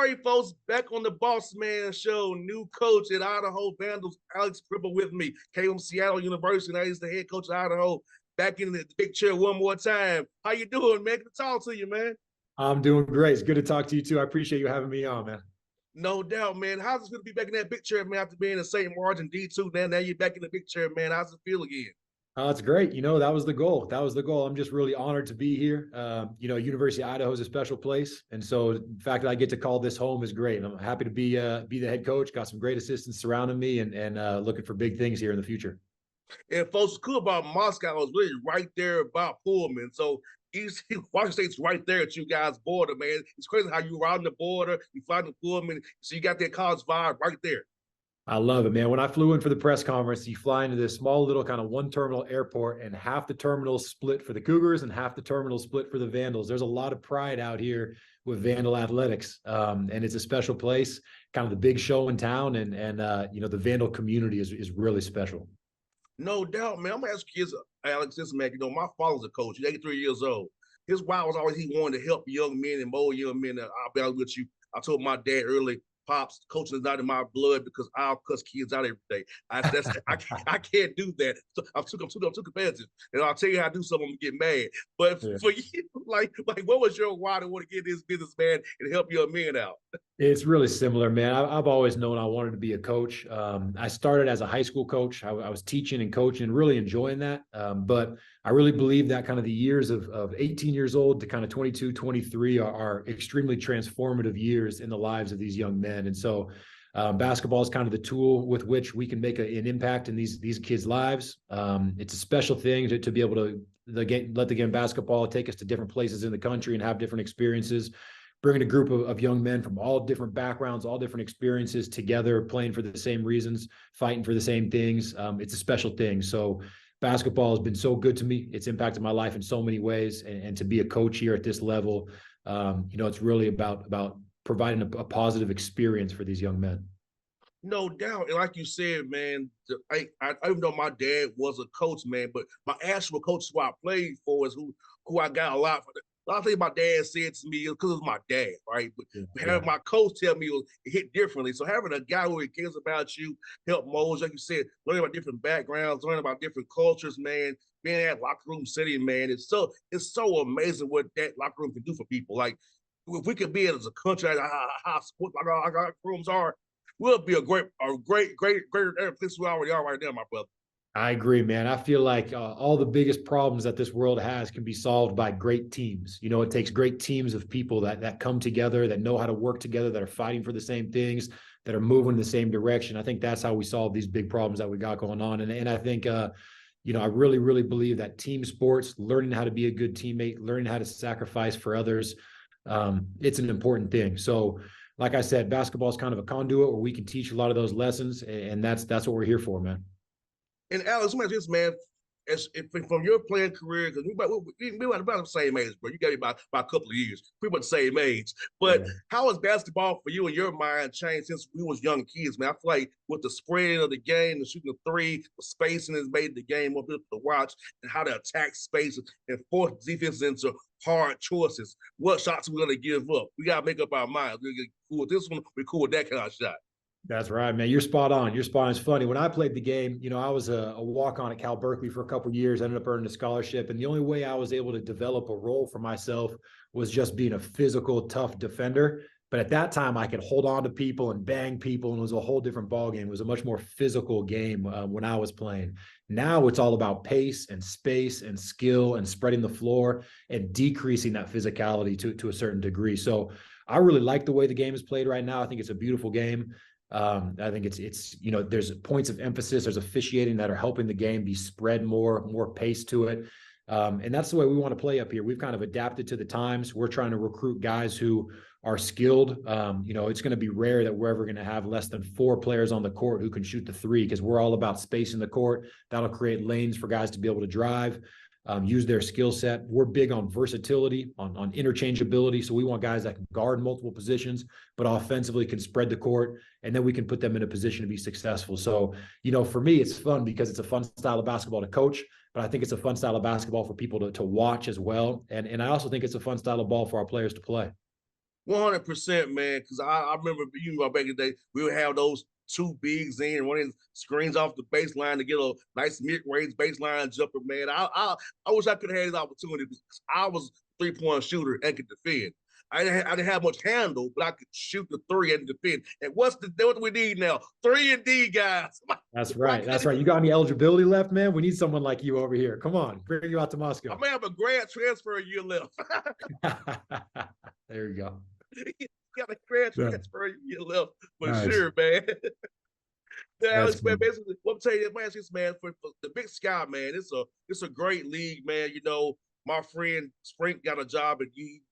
All right, folks, back on the Bossman show. New coach at Idaho Vandals, Alex Pribble with me. Came from Seattle University. Now he's the head coach of Idaho. Back in the big chair one more time. How you doing, man? Good to talk to you, man. I'm doing great. It's good to talk to you too. I appreciate you having me on, man. No doubt, man. How's it going to be back in that big chair, man, after being in St. Martin D2? Now you're back in the big chair, man. How's it feel again? It's great. That was the goal. That was the goal. I'm just really honored to be here. University of Idaho is a special place. And so the fact that I get to call this home is great. And I'm happy to be the head coach, got some great assistants surrounding me and looking for big things here in the future. And folks, what's cool about Moscow is really right there about Pullman. So Washington State's right there at you guys' border, man. It's crazy how you around the border, you fly to Pullman, so you got that college vibe right there. I love it, man. When I flew in for the press conference, you fly into this small little kind of one terminal airport, and half the terminal split for the Cougars and half the terminal split for the Vandals. There's a lot of pride out here with Vandal athletics, and it's a special place, kind of the big show in town, and the Vandal community is really special. No doubt, man. I'm gonna ask you, Alex, this man. My father's a coach. He's 83 years old. His wife was always he wanted to help young men and mold young men. I'll be honest with you. I told my dad early, Pops, coaching is not in my blood because I'll cuss kids out every day. I can't do that. So I'm too competitive. And I'll tell you how to do something, I'm gonna get mad. But for you, like what was your why to want to get this business, man, and help your men out? It's really similar, man. I've always known I wanted to be a coach. I started as a high school coach. I was teaching and coaching and really enjoying that. But I really believe that kind of the years of 18 years old to kind of 22, 23 are extremely transformative years in the lives of these young men. And so basketball is kind of the tool with which we can make an impact in these kids' lives. It's a special thing to be able to let the game of basketball take us to different places in the country and have different experiences, bringing a group of young men from all different backgrounds, all different experiences together, playing for the same reasons, fighting for the same things. It's a special thing. So basketball has been so good to me. It's impacted my life in so many ways. And to be a coach here at this level, it's really about providing a positive experience for these young men. No doubt. And like you said, man, I even though my dad was a coach, man, but my actual coach who I played for is who I got a lot for. A lot of things my dad said to me because it was my dad, right? But having my coach tell me it hit differently. So having a guy who cares about you, help mold, like you said, learning about different backgrounds, learning about different cultures, man, being at locker room setting, man, it's so amazing what that locker room can do for people. Like if we could be as a country, how sport like our locker rooms are, we'll be a great place we already are right now, my brother. I agree, man. I feel like all the biggest problems that this world has can be solved by great teams. It takes great teams of people that come together, that know how to work together, that are fighting for the same things, that are moving in the same direction. I think that's how we solve these big problems that we got going on. And I think, I really, really believe that team sports, learning how to be a good teammate, learning how to sacrifice for others, it's an important thing. So like I said, basketball is kind of a conduit where we can teach a lot of those lessons. And that's what we're here for, man. And Alex, let me ask this, man, from your playing career, because we about the same age, bro. You got me by a couple of years. Pretty much the same age. But how has basketball for you in your mind changed since we was young kids, man? I feel like with the spread of the game, the shooting of three, the spacing has made the game more difficult to watch, and how to attack space and force defense into hard choices. What shots are we going to give up? We got to make up our minds. We're going to get cool with this one. We're cool with that kind of shot. That's right, man. You're spot on. You're spot on. It's funny. When I played the game, I was a walk-on at Cal Berkeley for a couple of years, ended up earning a scholarship. And the only way I was able to develop a role for myself was just being a physical, tough defender. But at that time, I could hold on to people and bang people, and it was a whole different ballgame. It was a much more physical game when I was playing. Now it's all about pace and space and skill and spreading the floor and decreasing that physicality to a certain degree. So I really like the way the game is played right now. I think it's a beautiful game. I think it's there's points of emphasis, there's officiating that are helping the game be spread more pace to it. And that's the way we want to play up here. We've kind of adapted to the times. We're trying to recruit guys who are skilled. It's going to be rare that we're ever going to have less than 4 players on the court who can shoot the three, because we're all about space in the court. That'll create lanes for guys to be able to drive. Use their skill set. We're big on versatility, on interchangeability. So we want guys that can guard multiple positions, but offensively can spread the court, and then we can put them in a position to be successful. So, for me, it's fun because it's a fun style of basketball to coach, but I think it's a fun style of basketball for people to watch as well. And I also think it's a fun style of ball for our players to play. 100%, man. Because I remember back in the day, we would have those two bigs in running screens off the baseline to get a nice mid-range baseline jumper, man. I wish I could have had this opportunity because I was a 3-point shooter and could defend. I didn't have much handle, but I could shoot the three and defend. And what we need now? 3 and D guys. That's right. That's right. You got any eligibility left, man? We need someone like you over here. Come on, bring you out to Moscow. I may have a grad transfer a year left. There you go. Got a grad transfer a year left for nice. sure, man. Alex, man, basically, what I'm telling you, man, for the Big Sky, man, it's a great league, man. You know, my friend Sprink got a job at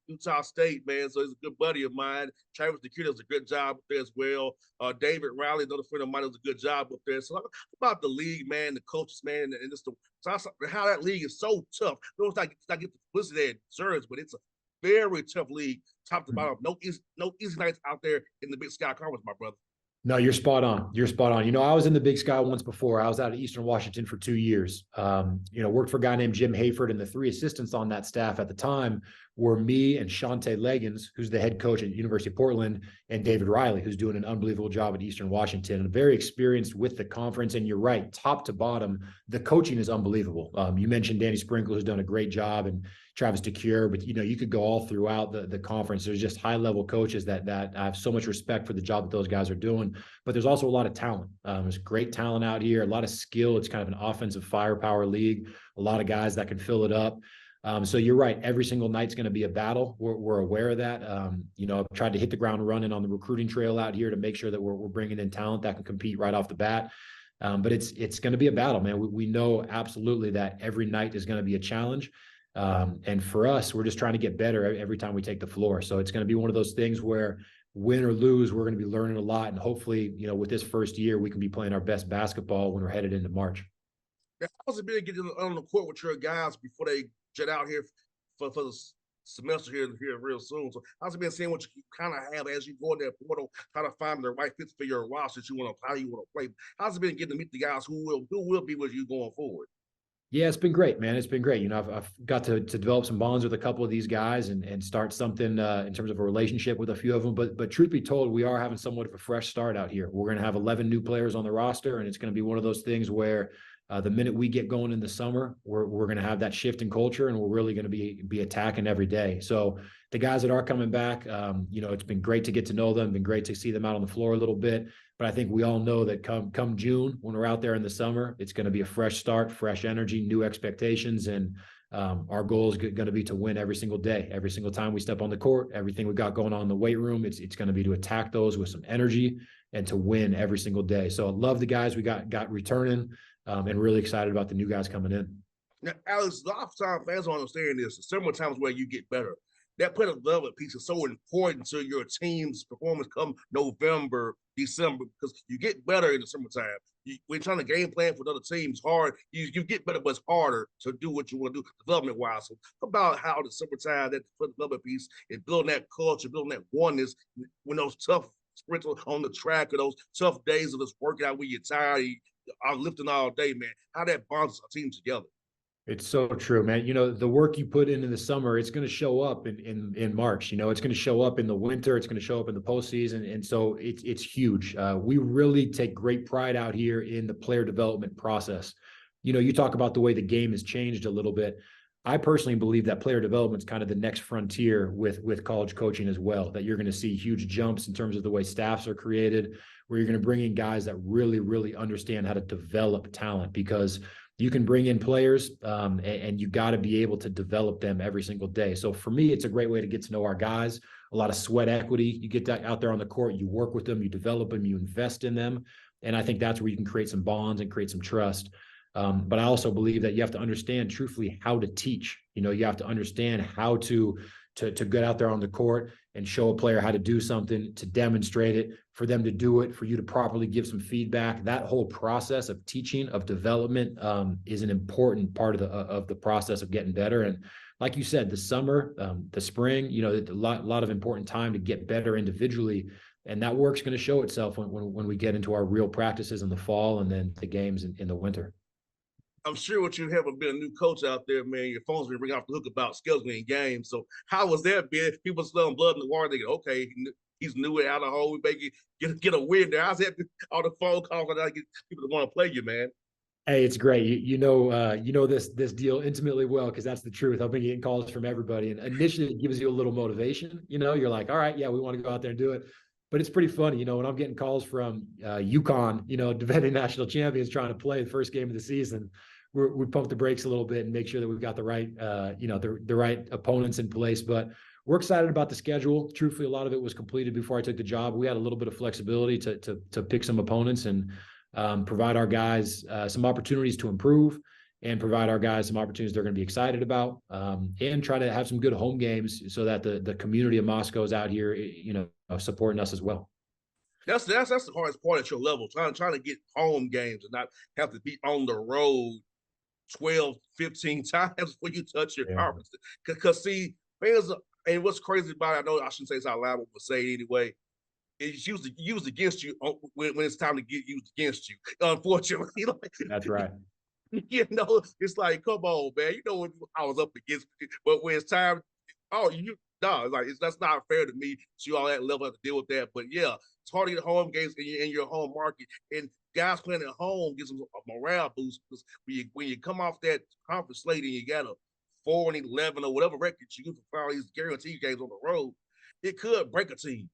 Utah State, man, so he's a good buddy of mine. Travis DeCue does a good job up there as well. David Riley, another friend of mine, does a good job up there. So about the league, man, the coaches, man, and just how that league is so tough. It's not get the publicity that it deserves, but it's a very tough league, top to bottom. No easy nights out there in the Big Sky Conference, my brother. No, you're spot on. You're spot on. You know, I was in the Big Sky once before. I was out of Eastern Washington for 2 years. You know, worked for a guy named Jim Hayford, and the 3 assistants on that staff at the time were me and Shante Leggins, who's the head coach at University of Portland, and David Riley, who's doing an unbelievable job at Eastern Washington and very experienced with the conference. And you're right, top to bottom, the coaching is unbelievable. You mentioned Danny Sprinkle, who's done a great job, and Travis DeCure, but you know, you could go all throughout the conference. There's just high level coaches that I have so much respect for the job that those guys are doing, but there's also a lot of talent. There's great talent out here, a lot of skill. It's kind of an offensive firepower league, a lot of guys that can fill it up. So you're right. Every single night's going to be a battle. We're aware of that. You know, I've tried to hit the ground running on the recruiting trail out here to make sure that we're bringing in talent that can compete right off the bat. But it's going to be a battle, man. We know absolutely that every night is going to be a challenge. And for us, we're just trying to get better every time we take the floor. So it's going to be one of those things where win or lose, we're going to be learning a lot. And hopefully, you know, with this first year, we can be playing our best basketball when we're headed into March. How's it been getting on the court with your guys before they jet out here for the semester here real soon? So how's it been seeing what you kind of have as you go in that portal, trying to find the right fits for your roster that you want to, how you want to play? How's it been getting to meet the guys who will be with you going forward? Yeah, it's been great, man. It's been great. You know, I've got to develop some bonds with a couple of these guys and start something in terms of a relationship with a few of them. But truth be told, we are having somewhat of a fresh start out here. We're going to have 11 new players on the roster, and it's going to be one of those things where the minute we get going in the summer, we're going to have that shift in culture, and we're really going to be attacking every day. So the guys that are coming back, you know, it's been great to get to know them, been great to see them out on the floor a little bit. But I think we all know that come June, when we're out there in the summer, it's going to be a fresh start, fresh energy, new expectations. And our goal is going to be to win every single day, every single time we step on the court, everything we got going on in the weight room. It's going to be to attack those with some energy and to win every single day. So I love the guys we got returning and really excited about the new guys coming in. Now, Alex, a lot of times fans don't understand this. There's several times where you get better. That player development piece is so important to your team's performance come November, December, because you get better in the summertime. We're trying to game plan for the other teams hard. You get better, but it's harder to do what you want to do development-wise. So about how the summertime, that development piece is building that culture, building that oneness when those tough sprints on the track or those tough days of this working out when you're tired, you are lifting all day, man. How that bonds our team together. It's so true, man. You know, the work you put in the summer, it's going to show up in March. You know, it's going to show up in the winter. It's going to show up in the postseason. And so it's huge. We really take great pride out here in the player development process. You know, you talk about the way the game has changed a little bit. I personally believe that player development is kind of the next frontier with college coaching as well, that you're going to see huge jumps in terms of the way staffs are created, where you're going to bring in guys that really, really understand how to develop talent, because you can bring in players and you got to be able to develop them every single day. So for me, it's a great way to get to know our guys, a lot of sweat equity. You get that out there on the court, you work with them, you develop them, you invest in them. And I think that's where you can create some bonds and create some trust. But I also believe that you have to understand truthfully how to teach. You know, you have to understand how to get out there on the court and show a player how to do something, to demonstrate it, for them to do it, for you to properly give some feedback. That whole process of teaching, of development, is an important part of the process of getting better. And like you said, the summer, the spring, you know, a lot of important time to get better individually. And that work's going to show itself when we get into our real practices in the fall and then the games in the winter. I'm sure what you haven't been a new coach out there, man. Your phone's been ringing off the hook about scheduling games. So how was that, been? People selling blood in the water. They go, okay, he's new at Idaho. We make get a win there. How's that? All the phone calls and I get people that want to play you, man. Hey, it's great. You know this deal intimately well because that's the truth. I've been getting calls from everybody, and initially it gives you a little motivation. You're like, all right, yeah, we want to go out there and do it. But it's pretty funny, when I'm getting calls from UConn, defending national champions trying to play the first game of the season. We pump the brakes a little bit and make sure that we've got the right, the right opponents in place. But we're excited about the schedule. Truthfully, a lot of it was completed before I took the job. We had a little bit of flexibility to pick some opponents and provide our guys some opportunities to improve and provide our guys some opportunities they're going to be excited about, and try to have some good home games so that the community of Moscow is out here, supporting us as well. That's the hardest part at your level, trying to get home games and not have to be on the road 12, 15 times before you touch your conference. Because see, fans, and what's crazy about it, I know I shouldn't say this out loud, but say it anyway. It's used against you when it's time to get used against you. Unfortunately, That's right. It's like, come on, man. When I was up against, but when it's time, that's not fair to me. So you all that level have to deal with that. But yeah, it's hard to get home games in your home market, and guys playing at home gives them a morale boost because when you come off that conference slate and you got a 4-11 or whatever record you use for all these guaranteed games on the road, it could break a team.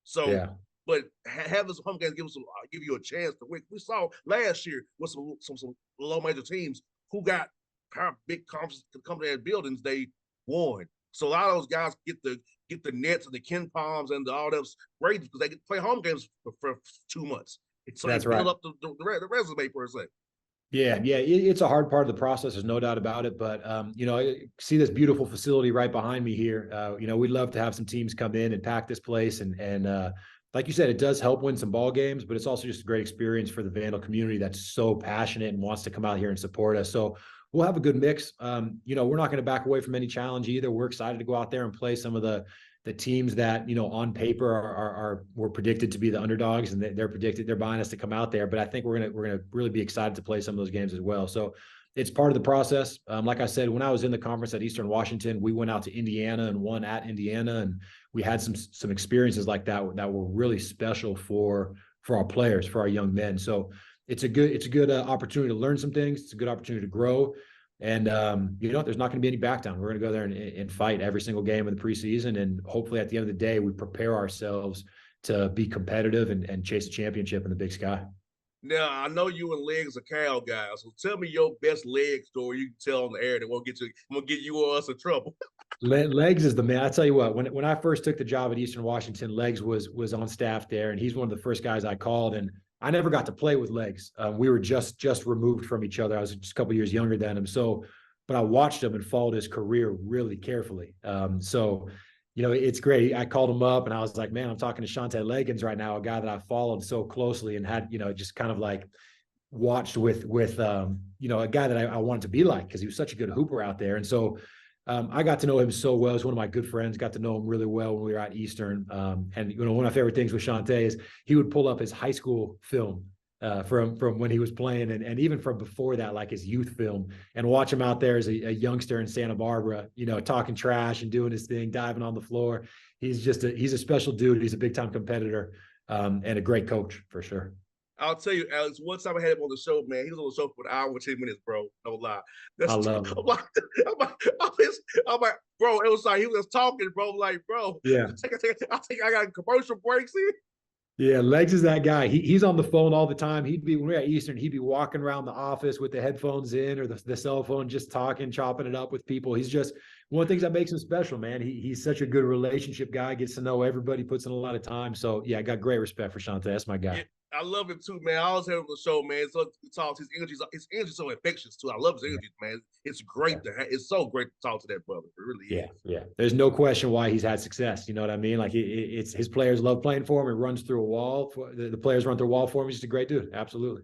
So, yeah. But having some home games give you a chance to win. We saw last year with some low major teams who got big conferences to come to their buildings, they won. So a lot of those guys get the Nets and the Ken Palms and all those great because they get to play home games for 2 months. So that's right. Build up the resume per se. Yeah, it's a hard part of the process. There's no doubt about it. But I see this beautiful facility right behind me here. We'd love to have some teams come in and pack this place, and like you said, it does help win some ball games, but it's also just a great experience for the Vandal community that's so passionate and wants to come out here and support us. So we'll have a good mix. We're not going to back away from any challenge either. We're excited to go out there and play some of the teams that, on paper were predicted to be the underdogs, and they're buying us to come out there. But I think we're gonna really be excited to play some of those games as well. So it's part of the process. Like I said, when I was in the conference at Eastern Washington, we went out to Indiana and won at Indiana, and we had some experiences like that were really special for our players, for our young men. So it's a good opportunity to learn some things. It's a good opportunity to grow. And, there's not going to be any back down. We're going to go there and fight every single game of the preseason. And hopefully at the end of the day, we prepare ourselves to be competitive and chase a championship in the Big Sky. Now, I know you and Legs are Cal guys, so tell me your best leg story you can tell on the air that won't get you or us in trouble. Legs is the man. I tell you what, when I first took the job at Eastern Washington, Legs was on staff there, and he's one of the first guys I called. And I never got to play with Legs. We were just removed from each other. I was just a couple of years younger than him. But I watched him and followed his career really carefully. It's great. I called him up and I was like, man, I'm talking to Shante Leggins right now, a guy that I followed so closely and had, just kind of like watched with a guy that I wanted to be like, because he was such a good hooper out there. And so I got to know him so well. He's one of my good friends, got to know him really well when we were at Eastern. And one of my favorite things with Shante is he would pull up his high school film from when he was playing, and even from before that, like his youth film, and watch him out there as a youngster in Santa Barbara, talking trash and doing his thing, diving on the floor. He's a special dude. He's a big time competitor, and a great coach for sure. I'll tell you, Alex, one time I had him on the show, man. He was on the show for an hour and 10 minutes, bro. No lie. I love him. I'm like, bro, it was like he was talking, bro. Like, bro, yeah. I think I got commercial breaks in. Yeah, Legs is that guy. He's on the phone all the time. When we were at Eastern, he'd be walking around the office with the headphones in or the cell phone, just talking, chopping it up with people. He's just one of the things that makes him special, man. He's such a good relationship guy, gets to know everybody, puts in a lot of time. So yeah, I got great respect for Shante. That's my guy. Yeah, I love him too, man. I always have him on the show, man. So he talks, his energy's so infectious too. I love his energy, man. It's great it's so great to talk to that brother. It really is. Yeah. There's no question why he's had success. You know what I mean? Like it's his players love playing for him. He runs through a wall. The players run through a wall for him. He's just a great dude. Absolutely.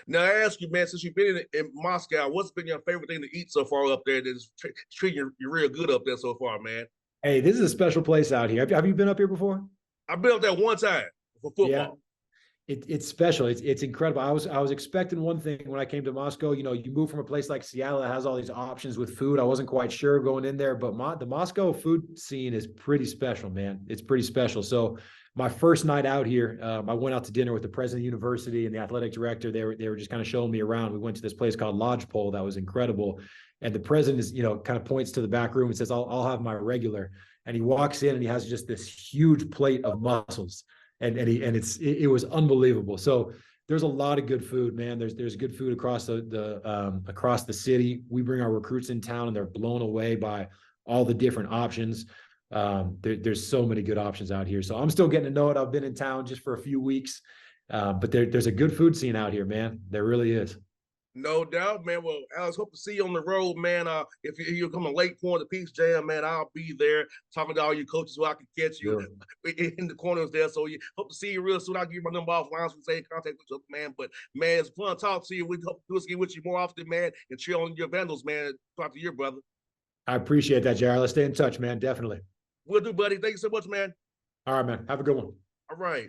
Now I ask you, man, since you've been in Moscow, what's been your favorite thing to eat so far up there that's treating you real good up there so far, man? Hey, this is a special place out here. Have you been up here before? I've been up there one time for football. It's special. It's incredible. I was expecting one thing when I came to Moscow. You know, you move from a place like Seattle that has all these options with food. I wasn't quite sure going in there, but the Moscow food scene is pretty special, man. It's pretty special. So my first night out here, I went out to dinner with the president of the university and the athletic director. They were just kind of showing me around. We went to this place called Lodgepole that was incredible. And the president is, you know, kind of points to the back room and says, I'll have my regular. And he walks in and he has just this huge plate of mussels it was unbelievable. So there's a lot of good food, man. There's good food across across the city. We bring our recruits in town and they're blown away by all the different options. There's so many good options out here. So I'm still getting to know it. I've been in town just for a few weeks, but there's a good food scene out here, man. There really is. No doubt, man. Well, Alex, hope to see you on the road, man. If you're coming late for the Peach Jam, man, I'll be there talking to all your coaches so I can catch you in the corners there. So you hope to see you real soon. I'll give you my number offline so we stay in contact with you, man. But man, it's fun to talk to you. We hope to do this again with you more often, man, and cheer on your Vandals, man. Talk to your brother. I appreciate that, Jared. Let's stay in touch, man. Definitely. We'll do, buddy. Thank you so much, man. All right, man. Have a good one. All right.